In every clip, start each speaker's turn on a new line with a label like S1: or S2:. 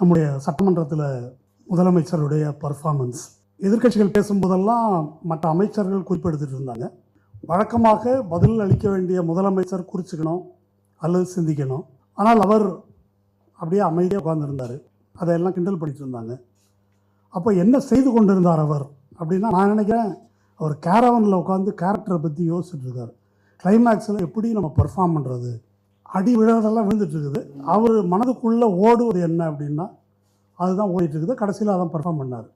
S1: நம்முடைய சட்டமன்றத்தில் முதலமைச்சருடைய பர்ஃபார்மன்ஸ் எதிர்க்கட்சிகள் பேசும்போதெல்லாம் மற்ற அமைச்சர்கள் குறிப்பெடுத்துட்டு இருந்தாங்க. வழக்கமாக பதில் அளிக்க வேண்டிய முதலமைச்சர் குறிச்சுக்கணும் அல்லது சிந்திக்கணும். ஆனால் அவர் அப்படியே அமைதியாக உட்கார்ந்துருந்தார். அதையெல்லாம் கிண்டல் பண்ணிட்டு இருந்தாங்க. அப்போ என்ன செய்து கொண்டிருந்தார் அவர் அப்படின்னா, நான் நினைக்கிறேன் அவர் கேரவனில் உட்காந்து கேரக்டரை பற்றி யோசிச்சுட்டு இருக்கார். கிளைமேக்ஸில் எப்படி நம்ம பர்ஃபார்ம் பண்ணுறது, அடி விழறதெல்லாம் விழுந்துட்டுருக்குது. அவர் மனதுக்குள்ளே ஓடுவது என்ன அப்படின்னா அதுதான் ஓடிட்டுருக்குது. கடைசியில் அதான் பர்ஃபார்ம் பண்ணார்.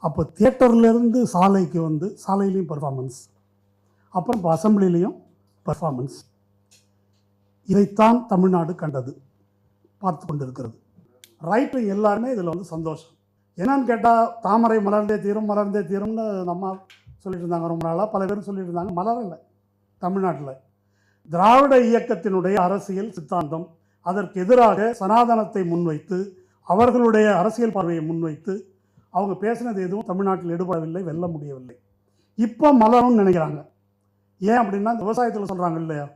S1: அப்போ தியேட்டர்லேருந்து சாலைக்கு வந்து சாலையிலையும் பர்ஃபார்மன்ஸ், அப்புறம் இப்போ அசம்பிளிலையும் பர்ஃபார்மன்ஸ். இதைத்தான் தமிழ்நாடு கண்டது, பார்த்து கொண்டு இருக்கிறது. ரைட்டு எல்லாருமே இதில் வந்து சந்தோஷம். என்னன்னு கேட்டால், தாமரை மலர்ந்தே தீரும் மலர்ந்தே தீரும்னு நம்ம சொல்லிட்டு இருந்தாங்க ரொம்ப நாளாக. பல பேரும் சொல்லிட்டு இருந்தாங்க. மலரலை. தமிழ்நாட்டில் திராவிட இயக்கத்தினுடைய அரசியல் சித்தாந்தம், அதற்கு எதிராக சனாதனத்தை முன்வைத்து அவர்களுடைய அரசியல் பார்வையை முன்வைத்து அவங்க பேசினது எதுவும் தமிழ்நாட்டில் எடுபடவில்லை, வெல்ல முடியவில்லை. இப்போ மலரும்னு நினைக்கிறாங்க. ஏன் அப்படின்னா, விவசாயத்தில் சொல்கிறாங்க இல்லையா,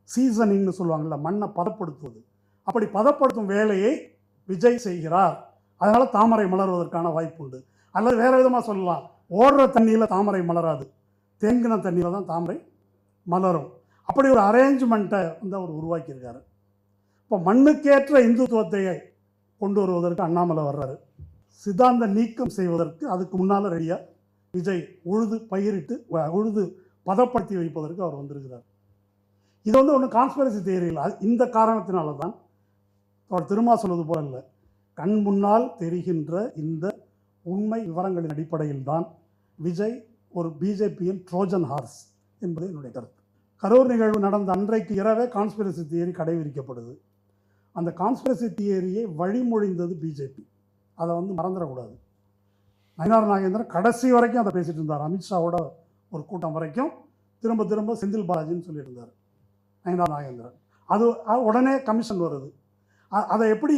S1: சீசனிங்னு சொல்லுவாங்கள்ல, மண்ணை பதப்படுத்துவது. அப்படி பதப்படுத்தும் வேலையை விஜய் செய்கிறார். அதனால் தாமரை மலர்வதற்கான வாய்ப்பு உண்டு. அல்லது வேறு விதமாக சொல்லலாம், ஓடுற தண்ணியில் தாமரை மலராது, தேங்கின தண்ணியில் தான் தாமரை மலரும். அப்படி ஒரு அரேஞ்ச்மெண்ட்டை வந்து அவர் உருவாக்கியிருக்காரு. இப்போ மண்ணுக்கேற்ற இந்துத்துவத்தை கொண்டு வருவதற்கு அண்ணாமலை வர்றாரு. சித்தாந்த நீக்கம் செய்வதற்கு அதுக்கு முன்னால் ரெடியாக விஜய் உழுது பயிரிட்டு உழுது பதப்படுத்தி வைப்பதற்கு அவர் வந்திருக்கிறார். இது வந்து ஒன்றும் கான்ஸ்பிரசி தியரி இல்லை. இந்த காரணத்தினால தான் அவர் திரும்ப சொல்வது போல இல்லை, கண் முன்னால் தெரிகின்ற இந்த உண்மை விவரங்களின் அடிப்படையில் தான் விஜய் ஒரு பிஜேபியின் ட்ரோஜன் ஹார்ஸ் என்பது என்னுடைய கருத்து. கரூர் நிகழ்வு நடந்த அன்றைக்கு இரவே கான்ஸ்பிரசி தியரி கடைபிடிக்கப்படுது. அந்த கான்ஸ்பிரசி தியரியை வழிமொழிந்தது பிஜேபி. அதை வந்து மறந்துடக்கூடாது. நயினார் நாகேந்திரன் கடைசி வரைக்கும் அதை பேசிகிட்டு இருந்தார். அமித்ஷாவோட ஒரு கூட்டம் வரைக்கும் திரும்ப திரும்ப செந்தில் பாலாஜின்னு சொல்லிட்டு இருந்தார் நயினார் நாகேந்திரன். அது உடனே கமிஷன் வருது. அதை எப்படி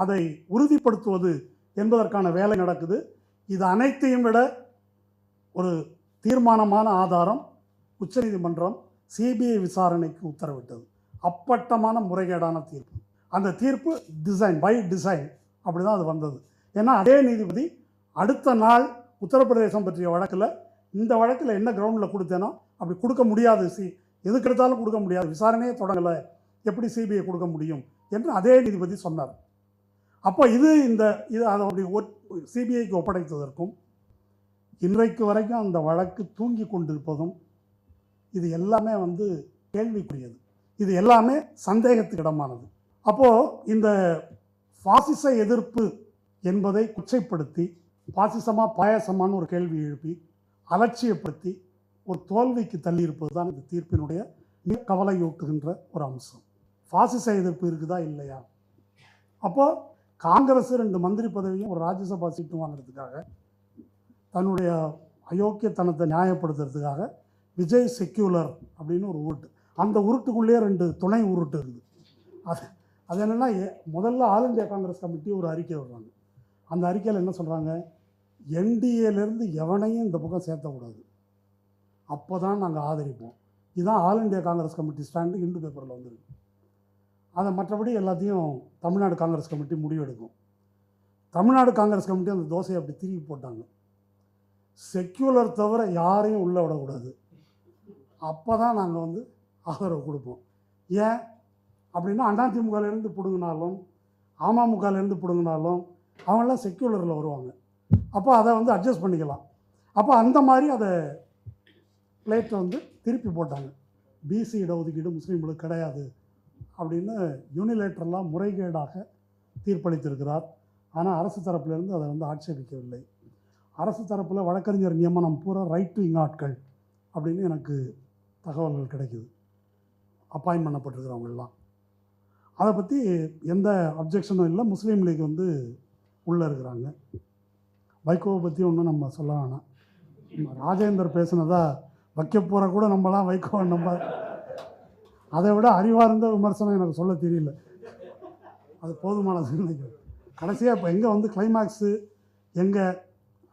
S1: அதை உறுதிப்படுத்துவது என்பதற்கான வேலை நடக்குது. இது அனைத்தையும் விட ஒரு தீர்மானமான ஆதாரம், உச்சநீதிமன்றம் சிபிஐ விசாரணைக்கு உத்தரவிட்டது. அப்பட்டமான முறைகேடான தீர்ப்பு. அந்த தீர்ப்பு டிசைன் பை டிசைன் அப்படி தான் அது வந்தது. ஏன்னா அதே நீதிபதி அடுத்த நாள் உத்தரப்பிரதேசம் பற்றிய வழக்கில், இந்த வழக்கில் என்ன கிரவுண்டில் கொடுத்தேனோ அப்படி கொடுக்க முடியாது, எதுக்கு எடுத்தாலும் கொடுக்க முடியாது, விசாரணையே தொடங்கலை, எப்படி சிபிஐ கொடுக்க முடியும் என்று அதே நீதிபதி சொன்னார். அப்போ இது அதை அப்படி சிபிஐக்கு ஒப்படைத்ததற்கும் இன்றைக்கு வரைக்கும் அந்த வழக்கு தூங்கி கொண்டிருப்பதும், இது எல்லாமே வந்து கேள்விக்குரியது. இது எல்லாமே சந்தேகத்துக்கு இடமானது. அப்போது இந்த பாசிச எதிர்ப்பு என்பதை குச்சைப்படுத்தி, பாசிசமாக பாயாசமானு ஒரு கேள்வி எழுப்பி அலட்சியப்படுத்தி ஒரு தோல்விக்கு தள்ளியிருப்பது தான் இந்த தீர்ப்பினுடைய மிக கவலையூட்டுகின்ற ஒரு அம்சம். பாசிச எதிர்ப்பு இருக்குதா இல்லையா? அப்போது காங்கிரஸ் 2 மந்திரி பதவியும் ஒரு ராஜ்யசபா சீட்டும் வாங்கிறதுக்காக, தன்னுடைய அயோக்கியத்தனத்தை நியாயப்படுத்துறதுக்காக விஜய் செக்யூலர் அப்படின்னு ஒரு உருட்டு, அந்த உருட்டுக்குள்ளேயே 2 துணை உருட்டு இருக்குது. அது என்னென்னா, முதல்ல ஆல் இண்டியா காங்கிரஸ் கமிட்டி ஒரு அறிக்கை விடுறாங்க. அந்த அறிக்கையில் என்ன சொல்கிறாங்க, என்டிஏலேருந்து எவனையும் இந்த பக்கம் சேர்த்தக்கூடாது, அப்போ தான் நாங்கள் ஆதரிப்போம். இதுதான் all India Congress committee stand Hindu பேப்பரில் வந்துருக்கு. அதை மற்றபடி எல்லாத்தையும் தமிழ்நாடு காங்கிரஸ் கமிட்டி முடிவெடுக்கும். தமிழ்நாடு காங்கிரஸ் கமிட்டி அந்த தோசையை அப்படி திருப்பி போட்டாங்க. செக்யூலர் தவிர யாரையும் உள்ளே விடக்கூடாது, அப்போ தான் நாங்கள் வந்து ஆதரவு கொடுப்போம். ஏன் அப்படின்னா, அதிமுகலேருந்து பிடுங்கினாலும் அமமுகலேருந்து பிடுங்கினாலும் அவங்களாம் செக்யூலரில் வருவாங்க. அப்போ அதை வந்து அட்ஜஸ்ட் பண்ணிக்கலாம். அப்போ அந்த மாதிரி அதை பிளேட்டை வந்து திருப்பி போட்டாங்க. பிசி இடஒதுக்கீடு முஸ்லீம்களுக்கு கிடையாது அப்படின்னு யூனிலேட்டரெல்லாம் முறைகேடாக தீர்ப்பளித்திருக்கிறார். ஆனால் அரசு தரப்பிலிருந்து அதை வந்து ஆட்சேபிக்கவில்லை. அரசு தரப்பில் வழக்கறிஞர் நியமனம் பூரா ரைட் விங் ஆட்கள் அப்படின்னு எனக்கு தகவல்கள் கிடைக்குது, அப்பாயின்ட் பண்ணப்பட்டிருக்கிறவங்கெல்லாம். அதை பற்றி எந்த அப்ஜெக்ஷனும் இல்லை. முஸ்லீம் லீக் வந்து உள்ளே இருக்கிறாங்க. வைகோவை பற்றி ஒன்றும் நம்ம சொல்ல வேணாம். ராஜேந்தர் பேசுனதா வைக்க போகிற கூட நம்மலாம் வைகோவை நம்ம, அதை விட அறிவார்ந்த விமர்சனம் எனக்கு சொல்ல தெரியல, அது போதுமானது நினைக்கிறேன். கடைசியாக இப்போ எங்கே வந்து கிளைமேக்ஸு எங்கே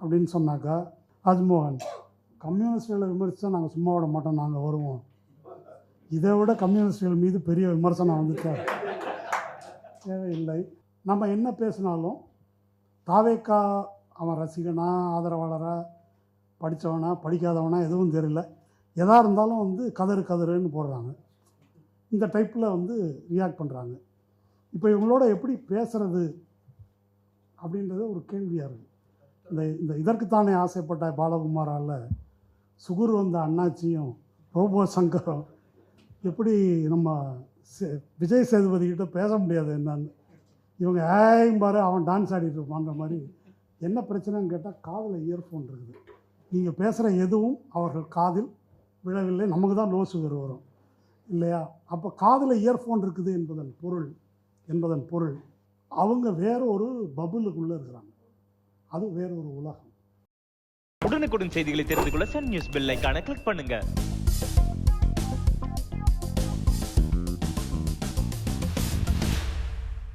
S1: அப்படின்னு சொன்னாக்கா, ராஜ்மோகன் கம்யூனிஸ்டுகளை விமர்சித்தா நாங்கள் சும்மா விட மாட்டோம், நாங்கள் வருவோம். இதை விட கம்யூனிஸ்டுகள் மீது பெரிய விமர்சனம் வந்துட்டார் தேவையில்லை. நம்ம என்ன பேசினாலும் தாவேக்கா அவன் ரசிகனா ஆதரவாளரா படித்தவனா படிக்காதவனா எதுவும் தெரியல, எதாக இருந்தாலும் வந்து கதறு கதறுன்னு போடுறாங்க. இந்த டைப்பில் வந்து ரியாக்ட் பண்ணுறாங்க. இப்போ இவங்களோட எப்படி பேசுகிறது அப்படின்றது ஒரு கேள்வியாக இருக்குது. இந்த இதற்குத்தானே ஆசைப்பட்ட பாலகுமாரால் சுகுர் வந்த அண்ணாச்சியும் ரோபோ சங்கரும் எப்படி நம்ம விஜய் சேதுபதிக்கிட்ட பேச முடியாது என்னன்னு, இவங்க பாரு அவன் டான்ஸ் ஆடிட்டு இருப்பான்ற மாதிரி. என்ன பிரச்சனைன்னு கேட்டால் காதில் இயர்ஃபோன் இருக்குது, நீங்கள் பேசுகிற எதுவும் அவர்கள் காதில் விழவில்லை, நமக்கு தான் லோ சுகர் வரும் இல்லையா? அப்போ காதில் இயர்ஃபோன் இருக்குது என்பதன் பொருள் அவங்க வேற ஒரு பபுளுக்குள்ளே இருக்கிறாங்க, அது வேற ஒரு உலகம்.
S2: உடனுக்குடன் செய்திகளை தெரிந்து கொள்ள சன் நியூஸ் பெல் ஐகானை கிளிக் பண்ணுங்க.